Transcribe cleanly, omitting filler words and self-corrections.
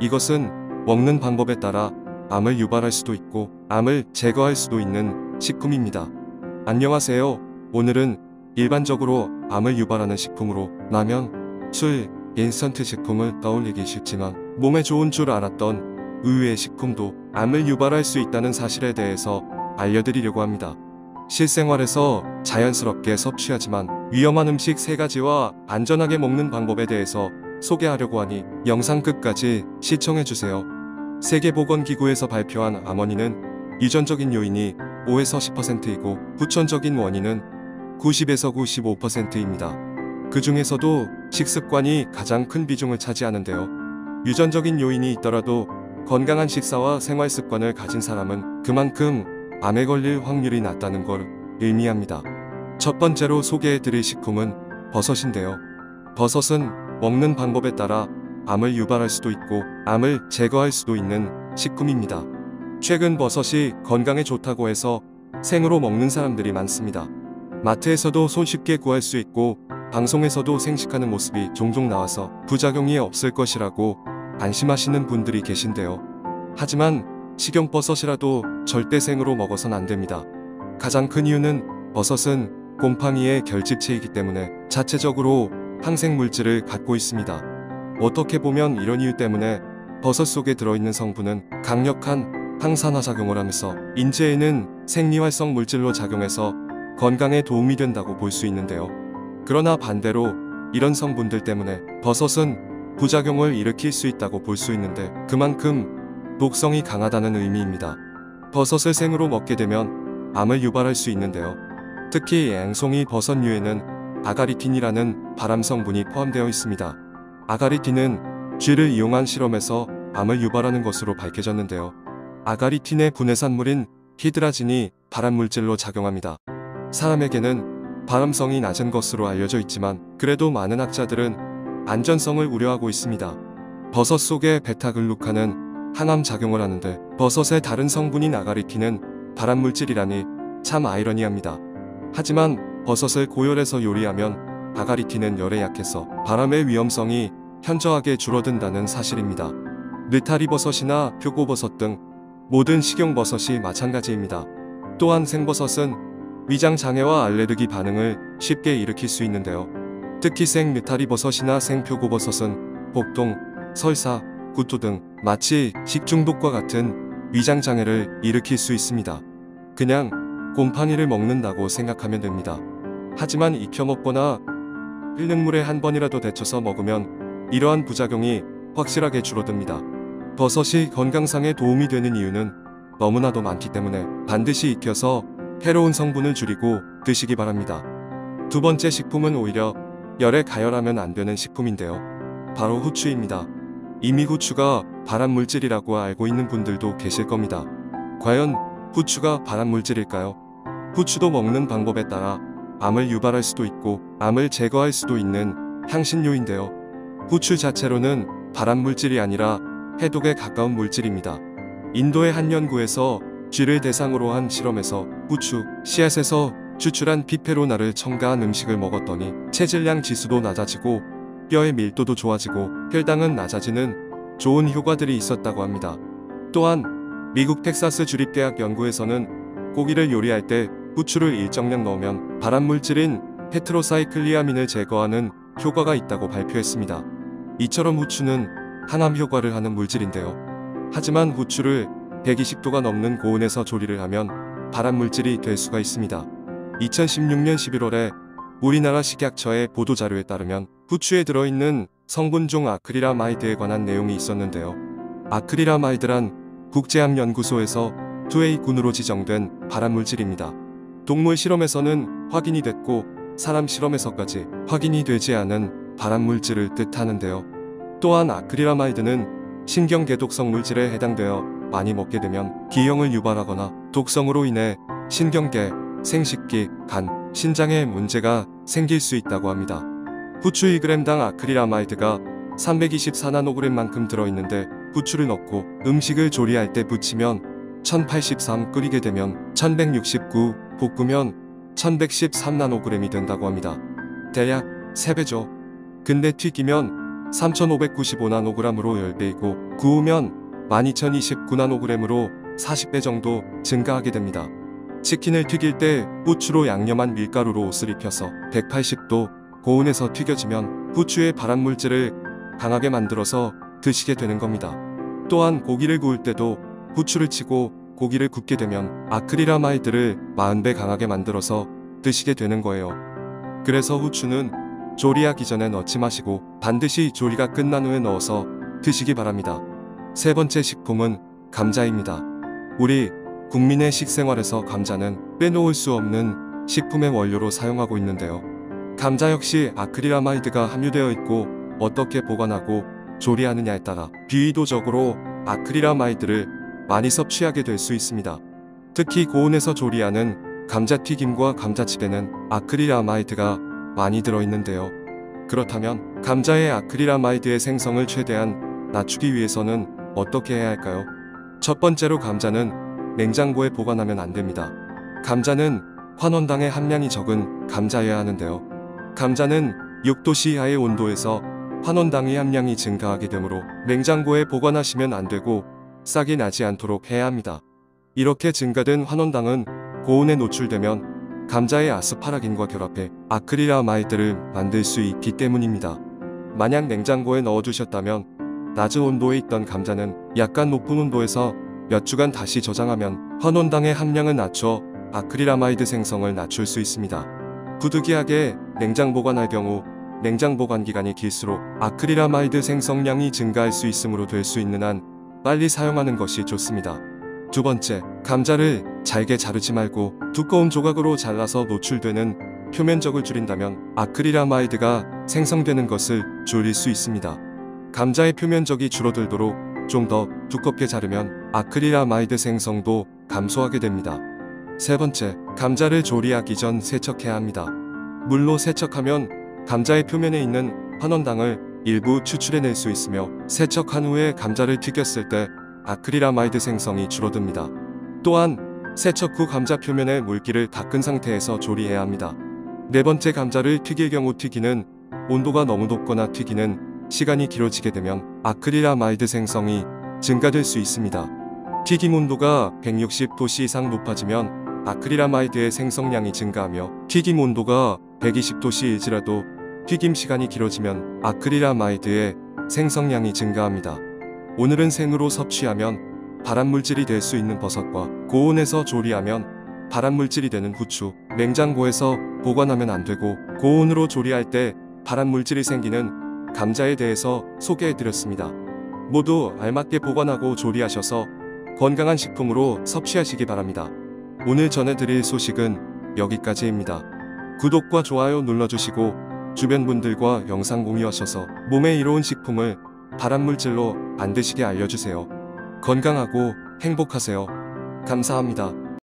이것은 먹는 방법에 따라 암을 유발할 수도 있고 암을 제거할 수도 있는 식품입니다. 안녕하세요. 오늘은 일반적으로 암을 유발하는 식품으로 라면, 술, 인스턴트 식품을 떠올리기 쉽지만 몸에 좋은 줄 알았던 의외의 식품도 암을 유발할 수 있다는 사실에 대해서 알려드리려고 합니다. 실생활에서 자연스럽게 섭취하지만 위험한 음식 3가지와 안전하게 먹는 방법에 대해서 소개하려고 하니 영상 끝까지 시청해주세요. 세계보건기구에서 발표한 암 원인은 유전적인 요인이 5에서 10%이고 후천적인 원인은 90에서 95%입니다. 그 중에서도 식습관이 가장 큰 비중을 차지하는데요. 유전적인 요인이 있더라도 건강한 식사와 생활습관을 가진 사람은 그만큼 암에 걸릴 확률이 낮다는 걸 의미합니다. 첫 번째로 소개해드릴 식품은 버섯인데요. 버섯은 먹는 방법에 따라 암을 유발할 수도 있고 암을 제거할 수도 있는 식품입니다. 최근 버섯이 건강에 좋다고 해서 생으로 먹는 사람들이 많습니다. 마트에서도 손쉽게 구할 수 있고 방송에서도 생식하는 모습이 종종 나와서 부작용이 없을 것이라고 안심하시는 분들이 계신데요. 하지만 식용버섯이라도 절대 생으로 먹어선 안됩니다. 가장 큰 이유는 버섯은 곰팡이의 결집체이기 때문에 자체적으로 항생물질을 갖고 있습니다. 어떻게 보면 이런 이유 때문에 버섯 속에 들어있는 성분은 강력한 항산화작용을 하면서 인체에는 생리활성 물질로 작용해서 건강에 도움이 된다고 볼 수 있는데요. 그러나 반대로 이런 성분들 때문에 버섯은 부작용을 일으킬 수 있다고 볼 수 있는데 그만큼 독성이 강하다는 의미입니다. 버섯을 생으로 먹게 되면 암을 유발할 수 있는데요. 특히 앵송이 버섯류에는 아가리틴이라는 발암 성분이 포함되어 있습니다. 아가리틴은 쥐를 이용한 실험에서 암을 유발하는 것으로 밝혀졌는데요. 아가리틴의 분해산물인 히드라진이 발암물질로 작용합니다. 사람에게는 발암성이 낮은 것으로 알려져 있지만 그래도 많은 학자들은 안전성을 우려하고 있습니다. 버섯 속의 베타글루칸은 항암 작용을 하는데 버섯의 다른 성분인 아가리틴은 발암물질이라니 참 아이러니합니다. 하지만 버섯을 고열해서 요리하면 아가리틴은 열에 약해서 발암의 위험성이 현저하게 줄어든다는 사실입니다. 느타리버섯이나 표고버섯 등 모든 식용버섯이 마찬가지입니다. 또한 생버섯은 위장장애와 알레르기 반응을 쉽게 일으킬 수 있는데요. 특히 생 느타리버섯이나 생 표고버섯은 복통, 설사, 구토 등 마치 식중독과 같은 위장장애를 일으킬 수 있습니다. 그냥 곰팡이를 먹는다고 생각하면 됩니다. 하지만 익혀 먹거나 끓는 물에 한 번이라도 데쳐서 먹으면 이러한 부작용이 확실하게 줄어듭니다. 버섯이 건강상에 도움이 되는 이유는 너무나도 많기 때문에 반드시 익혀서 해로운 성분을 줄이고 드시기 바랍니다. 두 번째 식품은 오히려 열에 가열하면 안 되는 식품인데요. 바로 후추입니다. 이미 후추가 발암물질이라고 알고 있는 분들도 계실 겁니다. 과연 후추가 발암물질일까요? 후추도 먹는 방법에 따라 암을 유발할 수도 있고 암을 제거할 수도 있는 향신료인데요. 후추 자체로는 발암물질이 아니라 해독에 가까운 물질입니다. 인도의 한 연구에서 쥐를 대상으로 한 실험에서 후추 씨앗에서 추출한 피페로나를 첨가한 음식을 먹었더니 체질량 지수도 낮아지고 뼈의 밀도도 좋아지고 혈당은 낮아지는 좋은 효과들이 있었다고 합니다. 또한 미국 텍사스 주립대학 연구에서는 고기를 요리할 때 후추를 일정량 넣으면 발암물질인 테트로사이클리아민을 제거하는 효과가 있다고 발표했습니다. 이처럼 후추는 항암 효과를 하는 물질인데요. 하지만 후추를 120도가 넘는 고온에서 조리를 하면 발암물질이 될 수가 있습니다. 2016년 11월에 우리나라 식약처의 보도자료에 따르면 후추에 들어있는 성분 중 아크릴아마이드에 관한 내용이 있었는데요. 아크릴아마이드란 국제암연구소에서 2A군으로 지정된 발암물질입니다. 동물 실험에서는 확인이 됐고 사람 실험에서까지 확인이 되지 않은 발암물질을 뜻하는데요. 또한 아크릴아마이드는 신경계독성 물질에 해당되어 많이 먹게 되면 기형을 유발하거나 독성으로 인해 신경계, 생식기, 간, 신장에 문제가 생길 수 있다고 합니다. 후추 2g당 아크릴아마이드가 324나노그램만큼 들어있는데 후추를 넣고 음식을 조리할 때 부치면 1083 끓이게 되면 1169 볶으면 1113나노그램이 된다고 합니다. 대략 3배죠. 근데 튀기면 3595나노그램으로 10배이고 구우면 12029나노그램으로 40배 정도 증가하게 됩니다. 치킨을 튀길 때 후추로 양념한 밀가루로 옷을 입혀서 180도 고온에서 튀겨지면 후추의 발암물질을 강하게 만들어서 드시게 되는 겁니다. 또한 고기를 구울 때도 후추를 치고 고기를 굽게 되면 아크릴아마이드를 40배 강하게 만들어서 드시게 되는 거예요. 그래서 후추는 조리하기 전에 넣지 마시고 반드시 조리가 끝난 후에 넣어서 드시기 바랍니다. 세 번째 식품은 감자입니다. 우리 국민의 식생활에서 감자는 빼놓을 수 없는 식품의 원료로 사용하고 있는데요. 감자 역시 아크릴아마이드가 함유되어 있고 어떻게 보관하고 조리하느냐에 따라 비의도적으로 아크릴아마이드를 많이 섭취하게 될 수 있습니다. 특히 고온에서 조리하는 감자튀김과 감자칩에는 아크릴아마이드가 많이 들어있는데요. 그렇다면 감자의 아크릴아마이드의 생성을 최대한 낮추기 위해서는 어떻게 해야 할까요? 첫 번째로 감자는 냉장고에 보관하면 안 됩니다. 감자는 환원당의 함량이 적은 감자여야 하는데요. 감자는 6도씨 이하의 온도에서 환원당의 함량이 증가하게 되므로 냉장고에 보관하시면 안 되고 싹이 나지 않도록 해야 합니다. 이렇게 증가된 환원당은 고온에 노출되면 감자의 아스파라긴과 결합해 아크릴아마이드를 만들 수 있기 때문입니다. 만약 냉장고에 넣어두셨다면 낮은 온도에 있던 감자는 약간 높은 온도에서 몇 주간 다시 저장하면 환원당의 함량을 낮춰 아크릴아마이드 생성을 낮출 수 있습니다. 부득이하게 냉장 보관할 경우 냉장 보관 기간이 길수록 아크릴아마이드 생성량이 증가할 수 있으므로 될 수 있는 한 빨리 사용하는 것이 좋습니다. 두 번째, 감자를 잘게 자르지 말고 두꺼운 조각으로 잘라서 노출되는 표면적을 줄인다면 아크릴아마이드가 생성되는 것을 줄일 수 있습니다. 감자의 표면적이 줄어들도록 좀 더 두껍게 자르면 아크릴아마이드 생성도 감소하게 됩니다. 세 번째, 감자를 조리하기 전 세척해야 합니다. 물로 세척하면 감자의 표면에 있는 환원당을 일부 추출해낼 수 있으며 세척한 후에 감자를 튀겼을 때 아크릴아마이드 생성이 줄어듭니다. 또한 세척 후 감자 표면의 물기를 닦은 상태에서 조리해야 합니다. 네 번째, 감자를 튀길 경우 튀기는 온도가 너무 높거나 튀기는 시간이 길어지게 되면 아크릴아마이드 생성이 증가될 수 있습니다. 튀김 온도가 160도씨 이상 높아지면 아크릴아마이드의 생성량이 증가하며 튀김 온도가 120도씨일지라도 튀김 시간이 길어지면 아크릴아마이드의 생성량이 증가합니다. 오늘은 생으로 섭취하면 발암물질이 될 수 있는 버섯과 고온에서 조리하면 발암물질이 되는 후추, 냉장고에서 보관하면 안 되고 고온으로 조리할 때 발암물질이 생기는 감자에 대해서 소개해드렸습니다. 모두 알맞게 보관하고 조리하셔서 건강한 식품으로 섭취하시기 바랍니다. 오늘 전해드릴 소식은 여기까지입니다. 구독과 좋아요 눌러주시고 주변 분들과 영상 공유하셔서 몸에 이로운 식품을 발암물질로 안 드시게 알려주세요. 건강하고 행복하세요. 감사합니다.